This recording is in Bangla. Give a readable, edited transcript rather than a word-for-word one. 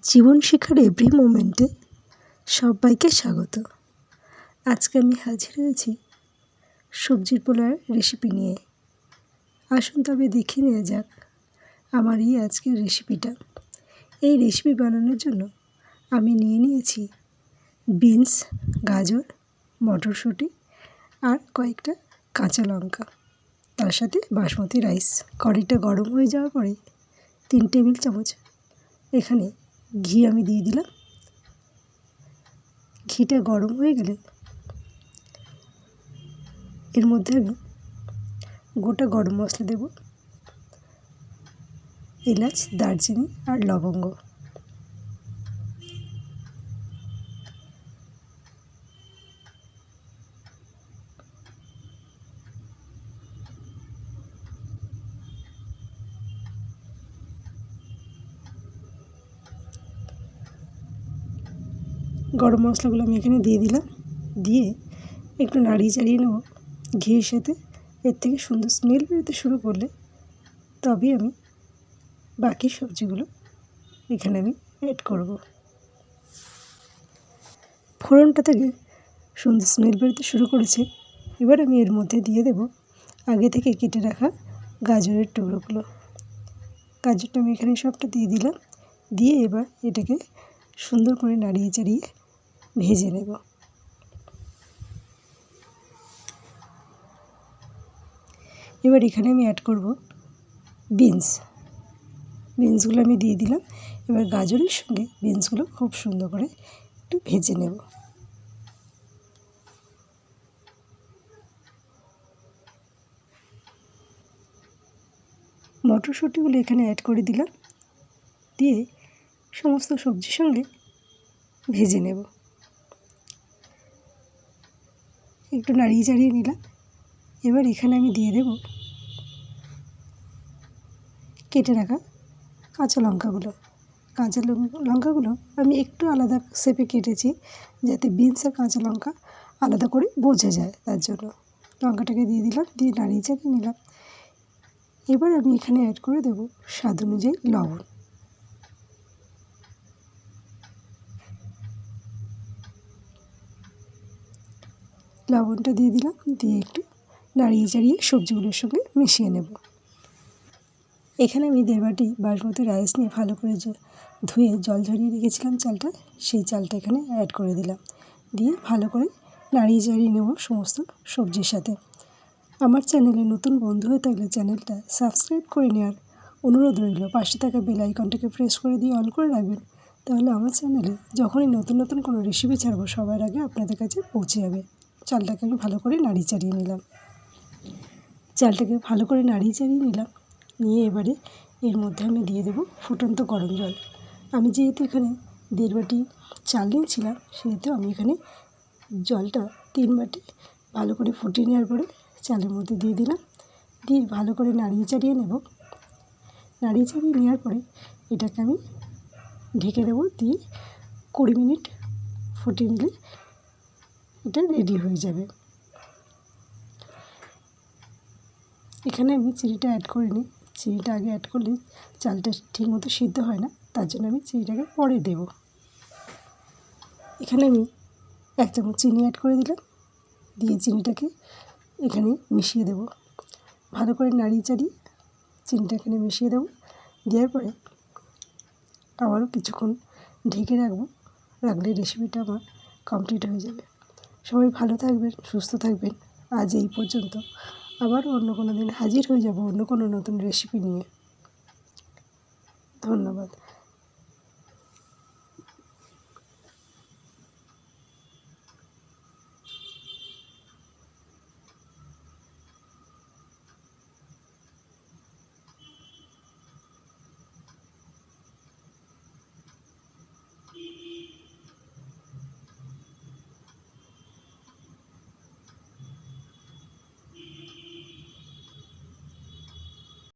জীবন শেখার এভরি মোমেন্টে সবাইকে স্বাগত। আজকে আমি হাজির হয়েছি সবজির পোলার রেসিপি নিয়ে। আসুন তবে দেখে নেওয়া যাক আমার এই আজকের রেসিপিটা। এই রেসিপি বানানোর জন্য আমি নিয়ে নিয়েছি বিনস, গাজর, মটরশুঁটি আর কয়েকটা কাঁচা লঙ্কা, তার সাথে বাসমতি রাইস। কড়াইটা গরম হয়ে যাওয়ার পরে 3 টেবিল চামচ এখানে ঘি আমি দিয়ে দিলাম। ঘিটা গরম হয়ে গেলে এর মধ্যে আমি গোটা গরম মশলা দেব, এলাচ, দারচিনি আর লবঙ্গ। গরম মশলাগুলো আমি এখানে দিয়ে দিলাম, দিয়ে একটু নাড়িয়ে চাড়িয়ে নেব ঘিয়ের সাথে। এর থেকে সুন্দর স্মেল বেরোতে শুরু করলে তবেই আমি বাকি সবজিগুলো এখানে আমি অ্যাড করব। ফোড়নটা থেকে সুন্দর স্মেল বেরোতে শুরু করেছে। এবার আমি এর মধ্যে দিয়ে দেব আগে থেকে কেটে রাখা গাজরের টুকরোগুলো। গাজরটা আমি এখানে সবটা দিয়ে দিলাম, দিয়ে এবার এটাকে সুন্দর করে নাড়িয়ে চাড়িয়ে ভেজে নেব। এবার এখানে আমি অ্যাড করব বিনসগুলো আমি দিয়ে দিলাম। এবার গাজরের সঙ্গে বিনসগুলো খুব সুন্দর করে একটু ভেজে নেব। মটরশুঁটিগুলো এখানে অ্যাড করে দিলাম, দিয়ে সমস্ত সবজির সঙ্গে ভেজে নেব। একটু নাড়িয়ে চাড়িয়ে নিলাম। এবার এখানে আমি দিয়ে দেব কেটে রাখা কাঁচা লঙ্কাগুলো। কাঁচা লঙ্কাগুলো আমি একটু আলাদা শেপে কেটেছি, যাতে বিনস আর কাঁচা লঙ্কা আলাদা করে বোঝা যায়, তার জন্য লঙ্কাটাকে দিয়ে দিলাম, দিয়ে নাড়িয়ে চাড়িয়ে নিলাম। এবার আমি এখানে অ্যাড করে দেব স্বাদ অনুযায়ী লবণ। লবণটা দিয়ে দিলাম, দিয়ে একটু নাড়িয়ে চাড়িয়ে সবজিগুলোর সঙ্গে মিশিয়ে নেব। এখানে আমি 1.5 বাটি বাসমতি রাইস নিয়ে ভালো করে ধুয়ে জল ঝরিয়ে রেখেছিলাম চালটা, সেই চালটা এখানে অ্যাড করে দিলাম, দিয়ে ভালো করে নাড়িয়ে চাড়িয়ে নেব সমস্ত সবজির সাথে। আমার চ্যানেলে নতুন বন্ধু হয়ে থাকলে চ্যানেলটা সাবস্ক্রাইব করে নেওয়ার অনুরোধ রইল। পাশে থাকা বেল আইকনটাকে প্রেস করে দিয়ে অন করে রাখবেন, তাহলে আমার চ্যানেলে যখনই নতুন নতুন কোনো রেসিপি ছাড়বো সবার আগে আপনাদের কাছে পৌঁছে যাবে। চালটাকে আমি ভালো করে নাড়িয়ে চাড়িয়ে নিলাম। নিয়ে এবারে এর মধ্যে আমি দিয়ে দেব ফুটন্ত গরম জল। আমি যেহেতু এখানে 1.5 বাটি চাল নিয়েছিলাম, সেহেতু আমি এখানে জলটা 3 বাটি ভালো করে ফুটিয়ে নেওয়ার পরে চালের মধ্যে দিয়ে দিলাম, দিয়ে ভালো করে নাড়িয়ে চাড়িয়ে নেব। নাড়িয়ে চাড়িয়ে নেওয়ার পরে এটাকে আমি ঢেকে দেবো, দিয়ে 20 মিনিট ফুটিয়ে নিলে এটা রেডি হয়ে যাবে। এখানে আমি চিনিটা অ্যাড করিনি, চিনিটা আগে অ্যাড করলে চালটা ঠিকমতো সিদ্ধ হয় না, তার জন্য আমি চিনিটাকে পরে দেব। এখানে আমি 1 চামচ চিনি অ্যাড করে দিলাম, দিয়ে চিনিটাকে এখানে মিশিয়ে দেব। ভালো করে নাড়িয়ে চাড়িয়ে চিনিটা এখানে মিশিয়ে দেব। দেওয়ার পরে আবারও কিছুক্ষণ ঢেকে রাখলে রেসিপিটা আমার কমপ্লিট হয়ে যাবে। সবাই ভালো থাকবেন, সুস্থ থাকবেন। আজ এই পর্যন্ত। আবার অন্য কোনো দিন হাজির হয়ে যাব অন্য কোনো নতুন রেসিপি নিয়ে। ধন্যবাদ।